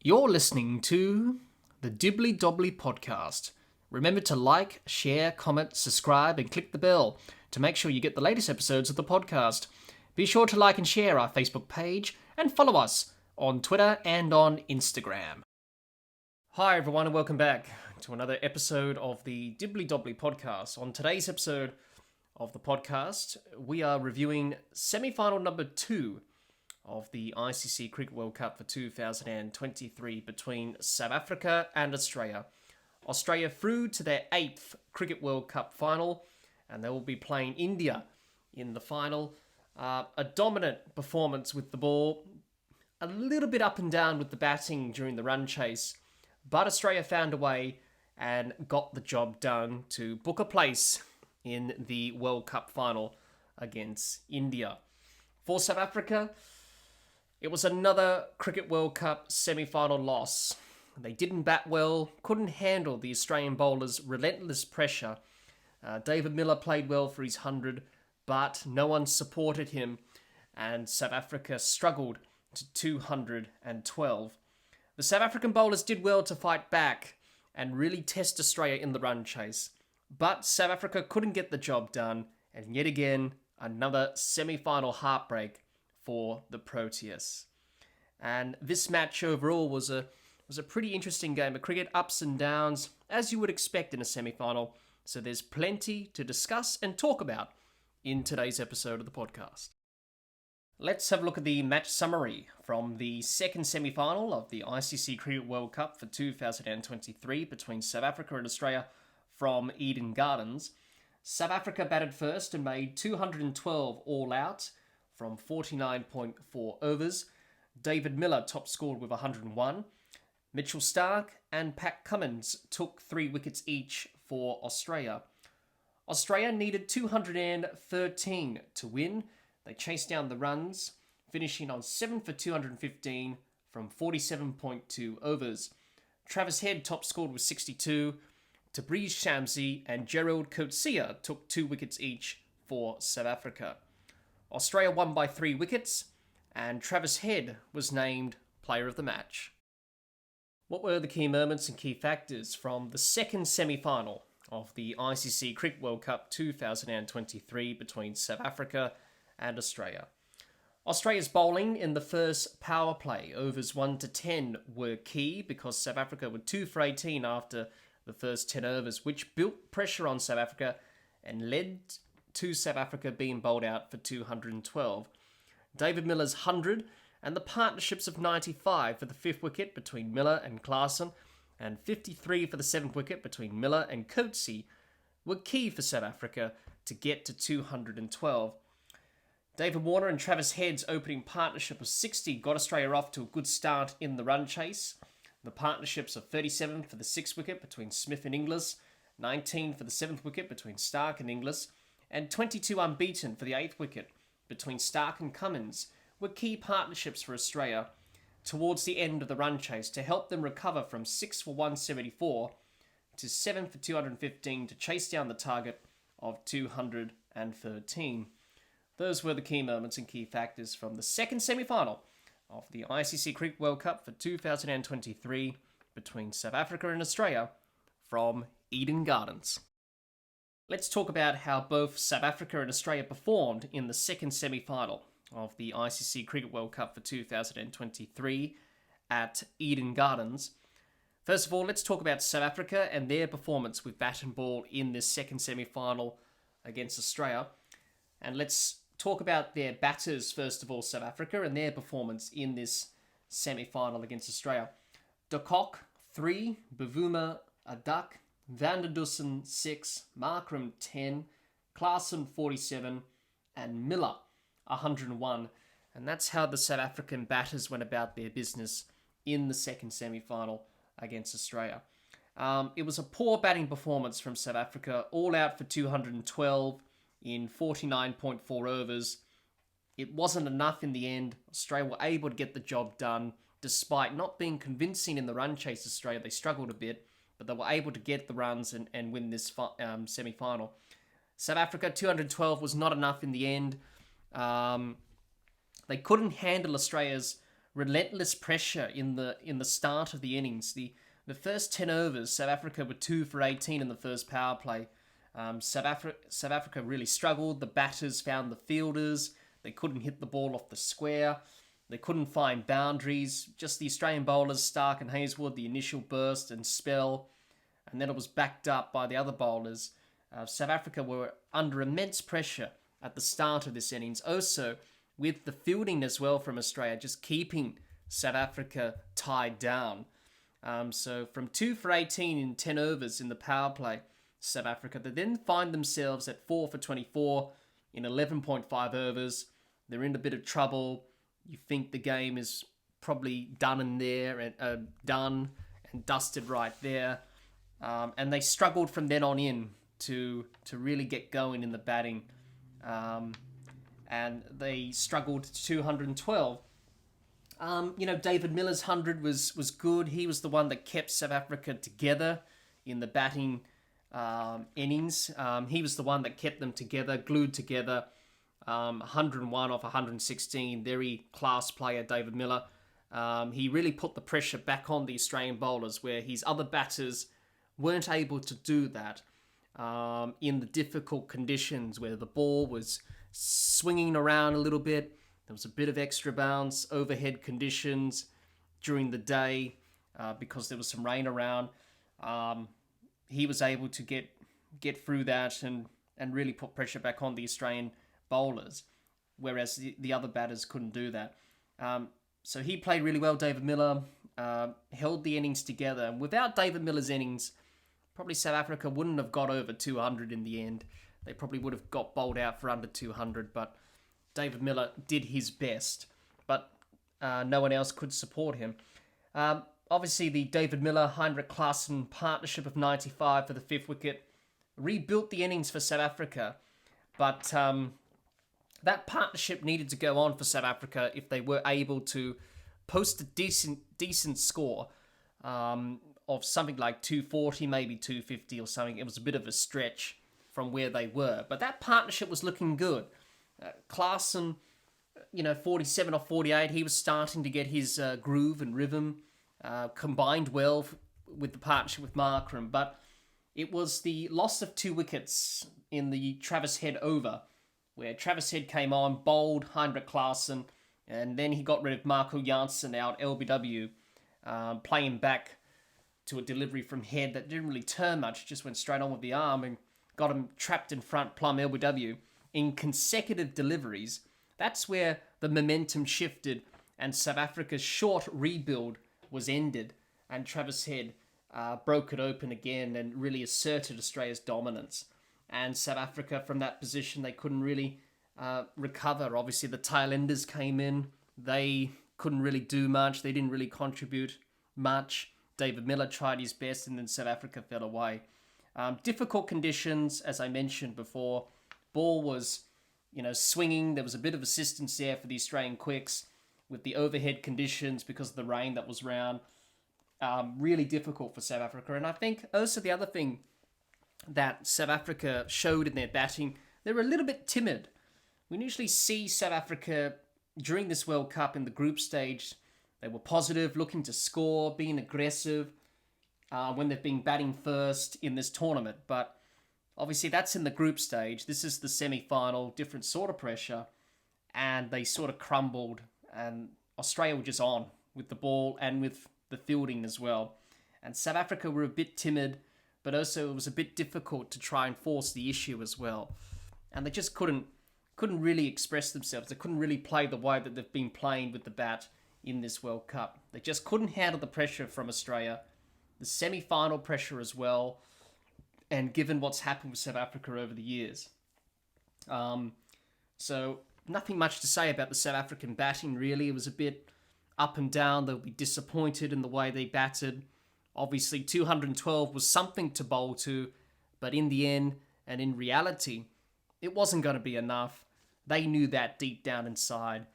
You're listening to the Dibbly Dobbly Podcast. Remember to like, share, comment, subscribe, and click the bell to make sure you get the latest episodes of the podcast. Be sure to like and share our Facebook page and follow us on Twitter and on Instagram. Hi everyone and welcome back to another episode of the Dibbly Dobbly Podcast. On today's episode of the podcast, we are reviewing semi-final number 2 of the ICC Cricket World Cup for 2023 between South Africa and Australia. Australia through to their 8th Cricket World Cup final, and they will be playing India in the final. A dominant performance with the ball, a little bit up and down with the batting during the run chase, but Australia found a way and got the job done to book a place in the World Cup final against India. For South Africa, it was another Cricket World Cup semi-final loss. They didn't bat well, couldn't handle the Australian bowlers' relentless pressure. David Miller played well for his 100, but no one supported him, and South Africa struggled to 212. The South African bowlers did well to fight back and really test Australia in the run chase, but South Africa couldn't get the job done, and yet again, another semi-final heartbreak for the Proteas. And this match overall was a pretty interesting game of cricket, ups and downs, as you would expect in a semi-final. So there's plenty to discuss and talk about in today's episode of the podcast. Let's have a look at the match summary from the second semi-final of the ICC Cricket World Cup for 2023 between South Africa and Australia from Eden Gardens. South Africa batted first and made 212 all out from 49.4 overs. David Miller top scored with 101. Mitchell Starc and Pat Cummins took 3 wickets each for Australia. Australia needed 213 to win. They chased down the runs, finishing on 7 for 215 from 47.2 overs. Travis Head top scored with 62. Tabriz Shamsi and Gerald Coetzee took 2 wickets each for South Africa. Australia won by 3 wickets, and Travis Head was named Player of the Match. What were the key moments and key factors from the second semi-final of the ICC Cricket World Cup 2023 between South Africa and Australia? Australia's bowling in the first power play, overs 1 to 10, were key because South Africa were 2 for 18 after the first 10 overs, which built pressure on South Africa and led to South Africa being bowled out for 212. David Miller's 100 and the partnerships of 95 for the 5th wicket between Miller and Klaasen and 53 for the 7th wicket between Miller and Coetzee were key for South Africa to get to 212. David Warner and Travis Head's opening partnership of 60 got Australia off to a good start in the run chase. The partnerships of 37 for the 6th wicket between Smith and Inglis, 19 for the 7th wicket between Starc and Inglis, and 22 unbeaten for the 8th wicket between Starc and Cummins were key partnerships for Australia towards the end of the run chase to help them recover from 6 for 174 to 7 for 215 to chase down the target of 213. Those were the key moments and key factors from the second semi-final of the ICC Cricket World Cup for 2023 between South Africa and Australia from Eden Gardens. Let's talk about how both South Africa and Australia performed in the second semi-final of the ICC Cricket World Cup for 2023 at Eden Gardens. First of all, let's talk about South Africa and their performance with bat and ball in this second semi-final against Australia. And let's talk about their batters, first of all, South Africa, and their performance in this semi-final against Australia. De Kock, 3, Bavuma, a duck, Van der Dussen, 6, Markram, 10, Klaasen, 47, and Miller, 101. And that's how the South African batters went about their business in the second semi-final against Australia. It was a poor batting performance from South Africa, all out for 212 in 49.4 overs. It wasn't enough in the end. Australia were able to get the job done despite not being convincing in the run chase. Australia, they struggled a bit, but they were able to get the runs and win this semi-final. South Africa, 212 was not enough in the end. They couldn't handle Australia's relentless pressure in the start of the innings. The first 10 overs, South Africa were 2 for 18 in the first power play. South Africa really struggled. The batters found the fielders. They couldn't hit the ball off the square. They couldn't find boundaries. Just the Australian bowlers, Stark and Hazlewood, the initial burst and spell, and then it was backed up by the other bowlers. South Africa were under immense pressure at the start of this innings. Also, with the fielding as well from Australia, just keeping South Africa tied down. So from 2 for 18 in 10 overs in the power play, South Africa, they then find themselves at 4 for 24 in 11.5 overs. They're in a bit of trouble. You think the game is probably done and done and dusted right there. And they struggled from then on in to really get going in the batting. And they struggled to 212. David Miller's 100 was good. He was the one that kept South Africa together in the batting innings. He was the one that kept them together, glued together. 101 off 116. Very class player, David Miller. He really put the pressure back on the Australian bowlers, where his other batters weren't able to do that in the difficult conditions where the ball was swinging around a little bit. There was a bit of extra bounce, overhead conditions during the day because there was some rain around. He was able to get through that and really put pressure back on the Australian bowlers, whereas the other batters couldn't do that. So he played really well, David Miller, held the innings together. And without David Miller's innings, probably South Africa wouldn't have got over 200 in the end. They probably would have got bowled out for under 200, but David Miller did his best, but no one else could support him. Obviously, the David Miller-Heinrich Klaasen partnership of 95 for the 5th wicket rebuilt the innings for South Africa, but that partnership needed to go on for South Africa if they were able to post a decent score of something like 240, maybe 250 or something. It was a bit of a stretch from where they were, but that partnership was looking good. Klaasen, 47 or 48, he was starting to get his groove and rhythm, combined well with the partnership with Markram, but it was the loss of 2 wickets in the Travis Head over, where Travis Head came on, bowled Heinrich Klaasen, and then he got rid of Marco Janssen out LBW, playing back to a delivery from Head that didn't really turn much, just went straight on with the arm and got him trapped in front, plumb LBW. In consecutive deliveries, that's where the momentum shifted and South Africa's short rebuild was ended, and Travis Head broke it open again and really asserted Australia's dominance. And South Africa, from that position, they couldn't really recover. Obviously, the tailenders came in. They couldn't really do much. They didn't really contribute much. David Miller tried his best, and then South Africa fell away. Difficult conditions, as I mentioned before. Ball was, swinging. There was a bit of assistance there for the Australian quicks with the overhead conditions because of the rain that was around. Really difficult for South Africa. And I think also the other thing that South Africa showed in their batting, they were a little bit timid. We usually see South Africa during this World Cup in the group stage. They were positive, looking to score, being aggressive when they've been batting first in this tournament. But obviously that's in the group stage. This is the semi-final, different sort of pressure. And they sort of crumbled. And Australia were just on with the ball and with the fielding as well. And South Africa were a bit timid, but also it was a bit difficult to try and force the issue as well. And they just couldn't really express themselves. They couldn't really play the way that they've been playing with the bat in this World Cup. They just couldn't handle the pressure from Australia, the semi-final pressure as well, and given what's happened with South Africa over the years. So nothing much to say about the South African batting, really. It was a bit up and down. They'll be disappointed in the way they batted. Obviously, 212 was something to bowl to, but in the end, and in reality, it wasn't going to be enough. They knew that deep down inside,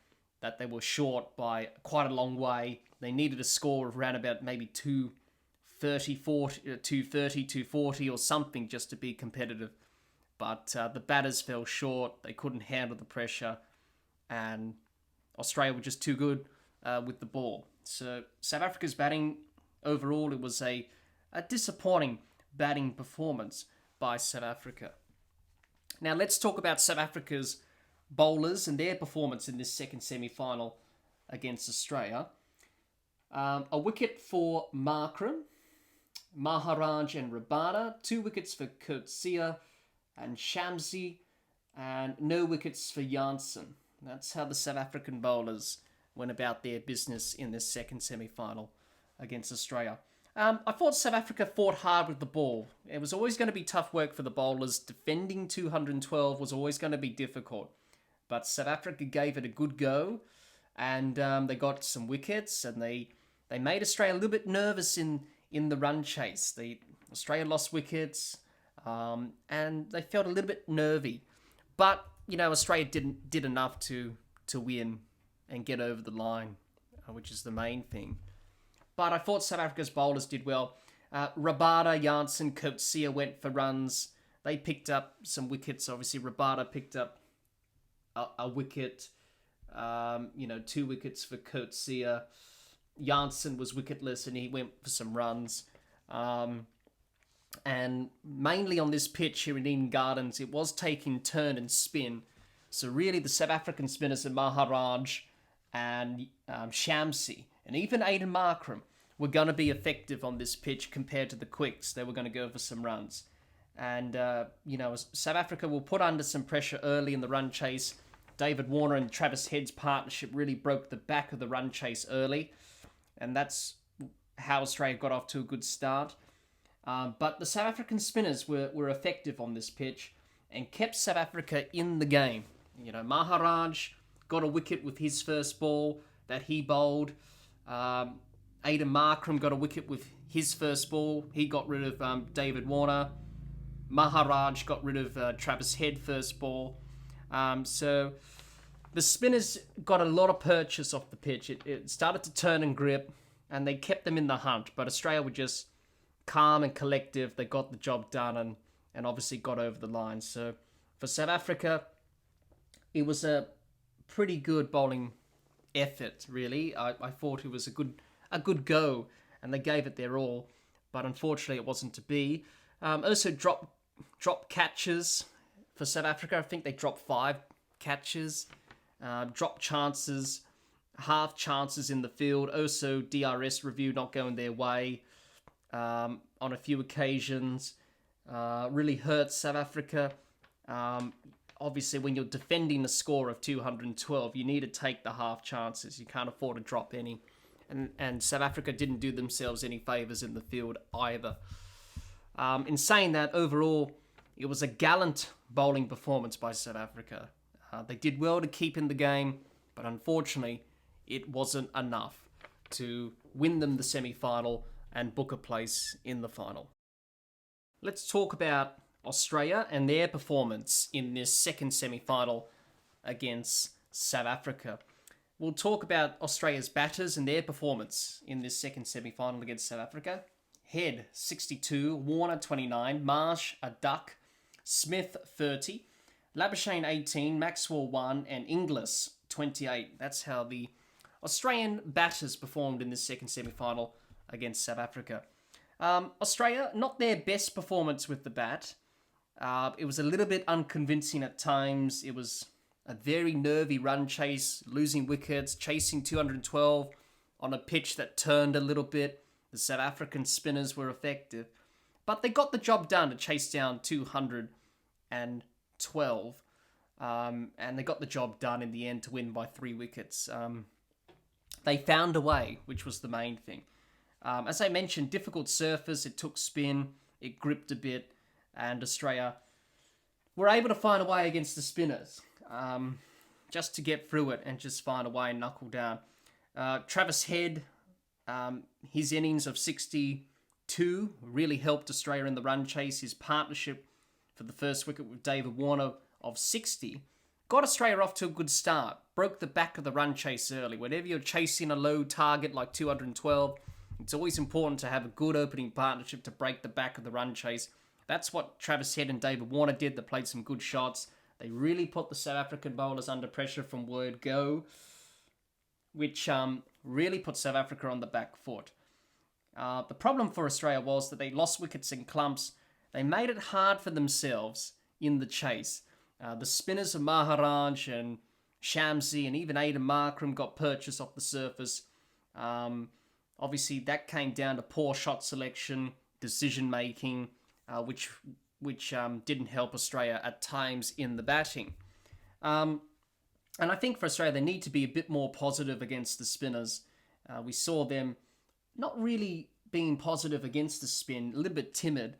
that they were short by quite a long way. They needed a score of around about maybe 230, 240 or something just to be competitive. But the batters fell short. They couldn't handle the pressure. And Australia were just too good. with the ball. So South Africa's batting overall, it was a disappointing batting performance by South Africa. Now let's talk about South Africa's bowlers and their performance in this second semi-final against Australia. A wicket for Markram, Maharaj and Rabada, 2 wickets for Coetzee and Shamsi, and no wickets for Janssen. That's how the South African bowlers went about their business in this second semi-final against Australia. I thought South Africa fought hard with the ball. It was always going to be tough work for the bowlers. Defending 212 was always going to be difficult. But South Africa gave it a good go, and they got some wickets, and they made Australia a little bit nervous in the run chase. Australia lost wickets, and they felt a little bit nervy. But, Australia did enough to win and get over the line, which is the main thing. But I thought South Africa's bowlers did well. Rabada, Janssen, Coetzee went for runs. They picked up some wickets. Obviously, Rabada picked up a wicket. 2 wickets for Coetzee. Janssen was wicketless and he went for some runs. And mainly on this pitch here in Eden Gardens, it was taking turn and spin. So really the South African spinners and Maharaj and Shamsi and even Aiden Markram were going to be effective on this pitch compared to the quicks. They were going to go for some runs. And, South Africa will put under some pressure early in the run chase. David Warner and Travis Head's partnership really broke the back of the run chase early. And that's how Australia got off to a good start. But the South African spinners were effective on this pitch and kept South Africa in the game. Maharaj got a wicket with his first ball that he bowled. Aiden Markram got a wicket with his first ball. He got rid of David Warner. Maharaj got rid of Travis Head first ball. So the spinners got a lot of purchase off the pitch. It started to turn and grip, and they kept them in the hunt. But Australia were just calm and collective. They got the job done and obviously got over the line. So for South Africa, it was a pretty good bowling effort, really. I thought it was a good go, and they gave it their all. But unfortunately, it wasn't to be. Also drop catches for South Africa. I think they dropped 5 catches. Drop chances, half chances in the field. Also, DRS review not going their way on a few occasions. Really hurt South Africa. Obviously, when you're defending a score of 212, you need to take the half chances. You can't afford to drop any. And South Africa didn't do themselves any favours in the field either. In saying that, overall, it was a gallant bowling performance by South Africa. They did well to keep in the game, but unfortunately, it wasn't enough to win them the semi-final and book a place in the final. Let's talk about Australia and their performance in this second semi-final against South Africa. We'll talk about Australia's batters and their performance in this second semi-final against South Africa. Head, 62, Warner, 29, Marsh, a duck, Smith, 30, Labuschagne, 18, Maxwell, 1, and Inglis, 28. That's how the Australian batters performed in this second semi-final against South Africa. Australia, not their best performance with the bat. It was a little bit unconvincing at times. It was a very nervy run chase, losing wickets, chasing 212 on a pitch that turned a little bit. The South African spinners were effective. But they got the job done to chase down 212. And they got the job done in the end to win by 3 wickets. They found a way, which was the main thing. As I mentioned, difficult surface. It took spin. It gripped a bit. And Australia were able to find a way against the spinners. Just to get through it and just find a way and knuckle down. Travis Head, his innings of 62 really helped Australia in the run chase. His partnership for the first wicket with David Warner of 60 got Australia off to a good start. Broke the back of the run chase early. Whenever you're chasing a low target like 212, it's always important to have a good opening partnership to break the back of the run chase. That's what Travis Head and David Warner did. They played some good shots. They really put the South African bowlers under pressure from word go, which really put South Africa on the back foot. The problem for Australia was that they lost wickets in clumps. They made it hard for themselves in the chase. The spinners of Maharaj and Shamsi and even Aidan Markram got purchased off the surface. Obviously, that came down to poor shot selection, decision making, which didn't help Australia at times in the batting. And I think for Australia, they need to be a bit more positive against the spinners. We saw them not really being positive against the spin, a little bit timid.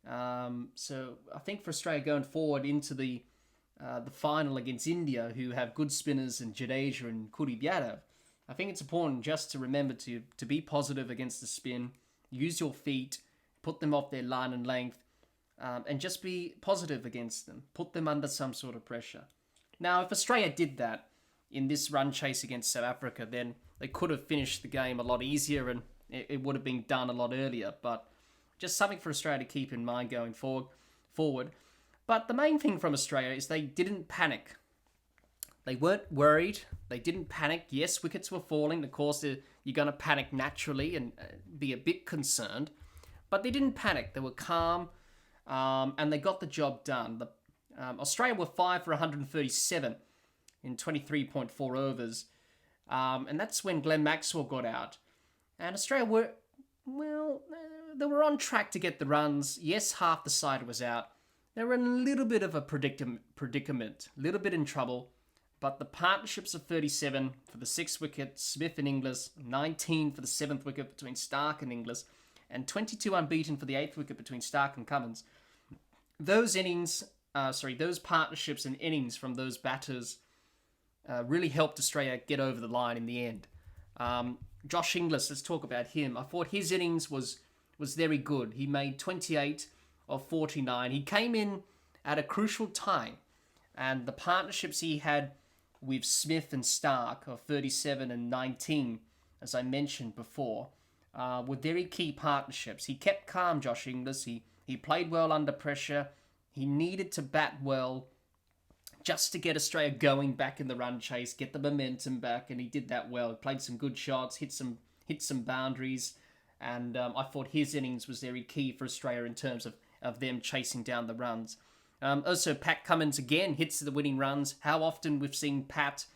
So I think for Australia going forward into the final against India, who have good spinners in Jadeja and Kuldeep Yadav, I think it's important just to remember to be positive against the spin, use your feet, put them off their line and length, and just be positive against them. Put them under some sort of pressure. Now, if Australia did that in this run chase against South Africa, then they could have finished the game a lot easier and it would have been done a lot earlier. But just something for Australia to keep in mind going forward. But the main thing from Australia is they didn't panic. They weren't worried. They didn't panic. Yes, wickets were falling. Of course, you're going to panic naturally and be a bit concerned. But they didn't panic. They were calm and they got the job done. Australia were 5 for 137 in 23.4 overs. And that's when Glenn Maxwell got out. And Australia they were on track to get the runs. Yes, half the side was out. They were in a little bit of a predicament, a little bit in trouble. But the partnerships of 37 for the 6th wicket, Smith and Inglis, 19 for the 7th wicket between Stark and Inglis, and 22 unbeaten for the 8th wicket between Stark and Cummins. Those partnerships and innings from those batters really helped Australia get over the line in the end. Josh Inglis, let's talk about him. I thought his innings was very good. He made 28 of 49. He came in at a crucial time, and the partnerships he had with Smith and Stark of 37 and 19, as I mentioned before, were very key partnerships. He kept calm, Josh Inglis. He played well under pressure. He needed to bat well just to get Australia going back in the run chase, get the momentum back, and he did that well. He played some good shots, hit some boundaries, and I thought his innings was very key for Australia in terms of them chasing down the runs. Also, Pat Cummins again hits the winning runs. How often we've seen Pat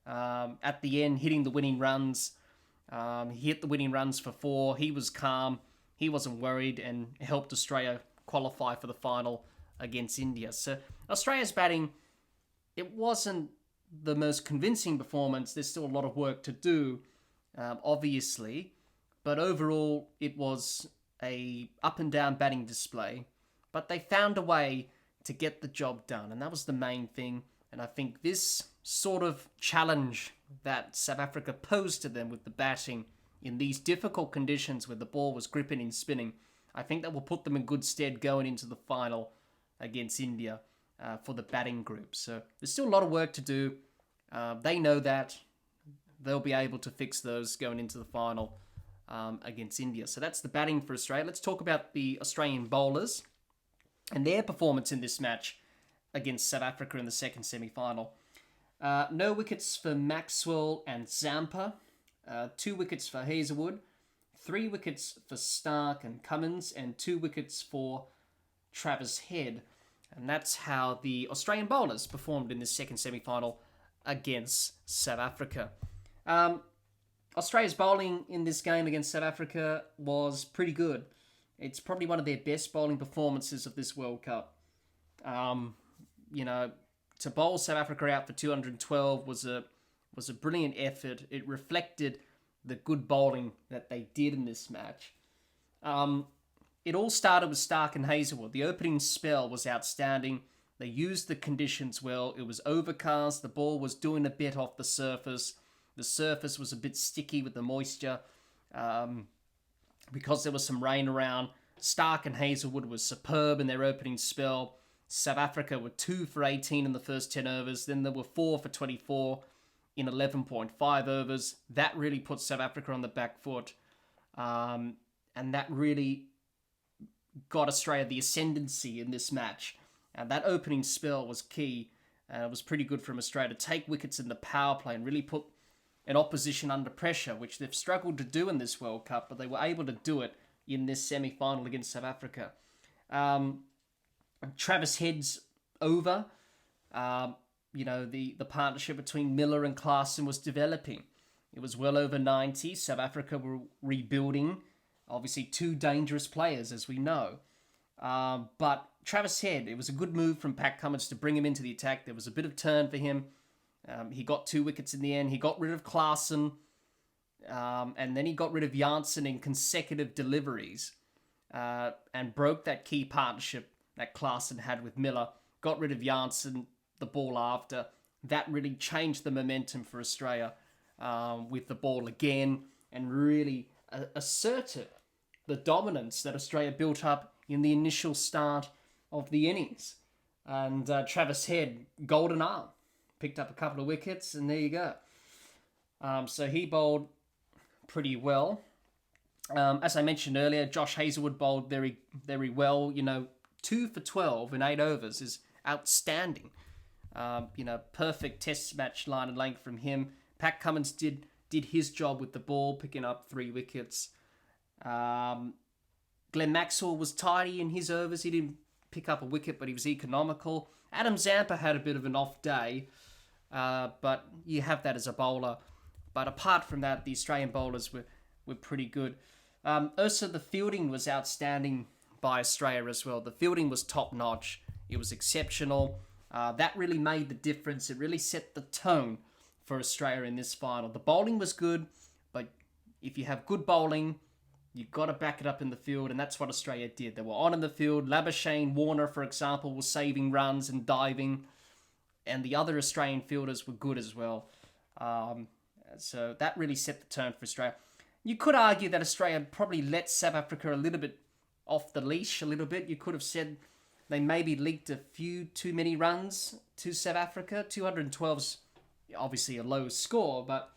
at the end hitting the winning runs. He hit the winning runs for 4. He was calm. He wasn't worried and helped Australia qualify for the final against India. So Australia's batting, it wasn't the most convincing performance. There's still a lot of work to do, obviously. But overall, it was a up and down batting display. But they found a way to get the job done, and that was the main thing. And I think this sort of challenge that South Africa posed to them with the batting in these difficult conditions where the ball was gripping and spinning, I think that will put them in good stead going into the final against India for the batting group. So there's still a lot of work to do. They know that. They'll be able to fix those going into the final against India. So that's the batting for Australia. Let's talk about the Australian bowlers and their performance in this match against South Africa in the second semi-final. No wickets for Maxwell and Zampa. 2 wickets for Hazelwood. 3 wickets for Stark and Cummins. And 2 wickets for Travis Head. And that's how the Australian bowlers performed in this second semi-final against South Africa. Australia's bowling in this game against South Africa was pretty good. It's probably one of their best bowling performances of this World Cup. To bowl South Africa out for 212 was a brilliant effort. It reflected the good bowling that they did in this match. It all started with Stark and Hazelwood. The opening spell was outstanding. They used the conditions well. It was overcast. The ball was doing a bit off the surface. The surface was a bit sticky with the moisture because there was some rain around. Stark and Hazelwood was superb in their opening spell. South Africa were 2 for 18 in the first 10 overs. Then there were 4 for 24 in 11.5 overs. That really put South Africa on the back foot. And that really got Australia the ascendancy in this match. And that opening spell was key. It was pretty good from Australia to take wickets in the power play and really put an opposition under pressure, which they've struggled to do in this World Cup, but they were able to do it in this semi-final against South Africa. Travis Head's over. The partnership between Miller and Klaasen was developing. It was well over 90. South Africa were rebuilding. Obviously, two dangerous players, as we know. But Travis Head, it was a good move from Pat Cummins to bring him into the attack. There was a bit of turn for him. He got 2 wickets in the end. He got rid of Klaasen. And then he got rid of Janssen in consecutive deliveries. And broke that key partnership that Klaasen had with Miller. Got rid of Janssen the ball after. That really changed the momentum for Australia with the ball again. And really asserted the dominance that Australia built up in the initial start of the innings. And Travis Head, golden arm, picked up a couple of wickets, and there you go. So he bowled pretty well. As I mentioned earlier, Josh Hazlewood bowled very, very well. 2 for 12 in 8 overs is outstanding. Perfect test match line and length from him. Pat Cummins did his job with the ball, picking up 3 wickets. Glenn Maxwell was tidy in his overs. He didn't pick up a wicket, but he was economical. Adam Zampa had a bit of an off day, but you have that as a bowler. But apart from that, the Australian bowlers were pretty good. Also, the fielding was outstanding by Australia as well. The fielding was top-notch. It was exceptional. That really made the difference. It really set the tone for Australia in this final. The bowling was good, but if you have good bowling, you've got to back it up in the field, and that's what Australia did. They were on in the field. Labuschagne, Warner, for example, was saving runs and diving, and the other Australian fielders were good as well. So that really set the tone for Australia. You could argue that Australia probably let South Africa a little bit off the leash a little bit. You could have said they maybe leaked a few too many runs to South Africa. 212's obviously a low score, but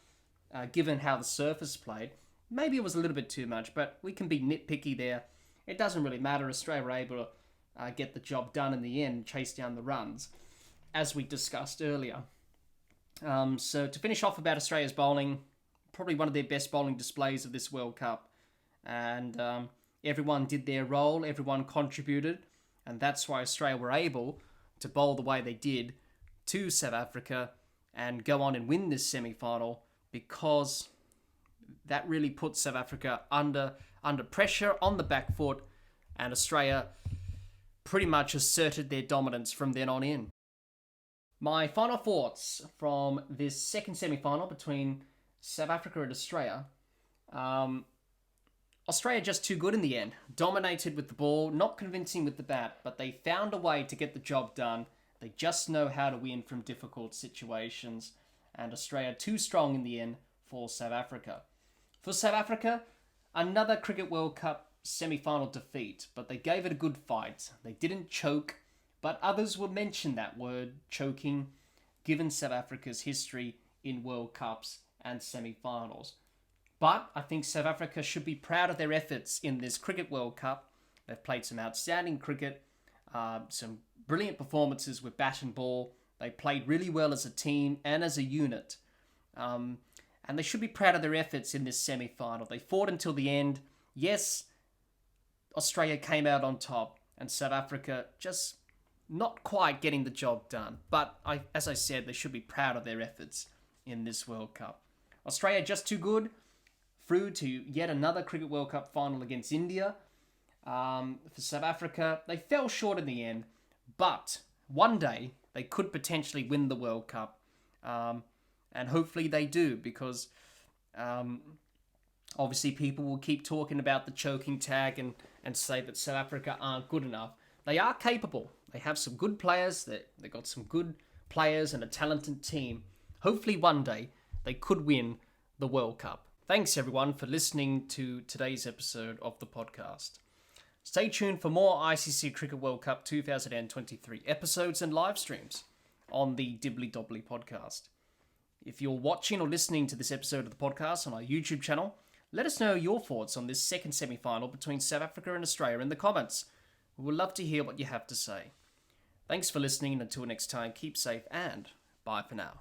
given how the surface played, maybe it was a little bit too much, but we can be nitpicky there. It doesn't really matter. Australia were able to get the job done in the end, chase down the runs, as we discussed earlier. So to finish off about Australia's bowling, probably one of their best bowling displays of this World Cup. And everyone did their role, everyone contributed, and that's why Australia were able to bowl the way they did to South Africa and go on and win this semi-final, because that really put South Africa under pressure on the back foot, and Australia pretty much asserted their dominance from then on in. My final thoughts from this second semi-final between South Africa and Australia. Australia just too good in the end. Dominated with the ball, not convincing with the bat, but they found a way to get the job done. They just know how to win from difficult situations, and Australia too strong in the end for South Africa. For South Africa, another Cricket World Cup semi-final defeat, but they gave it a good fight. They didn't choke, but others will mention that word, choking, given South Africa's history in World Cups and semi-finals. But I think South Africa should be proud of their efforts in this Cricket World Cup. They've played some outstanding cricket, some brilliant performances with bat and ball. They played really well as a team and as a unit. And they should be proud of their efforts in this semi-final. They fought until the end. Yes, Australia came out on top, and South Africa just not quite getting the job done. But as I said, they should be proud of their efforts in this World Cup. Australia just too good, through to yet another Cricket World Cup final against India. For South Africa, they fell short in the end, but one day they could potentially win the World Cup. And hopefully they do, because obviously people will keep talking about the choking tag and say that South Africa aren't good enough. They are capable. They have some good players. They got some good players and a talented team. Hopefully one day they could win the World Cup. Thanks everyone for listening to today's episode of the podcast. Stay tuned for more ICC Cricket World Cup 2023 episodes and live streams on the Dibbly Dobbly Podcast. If you're watching or listening to this episode of the podcast on our YouTube channel, let us know your thoughts on this second semi-final between South Africa and Australia in the comments. We would love to hear what you have to say. Thanks for listening, and until next time, keep safe and bye for now.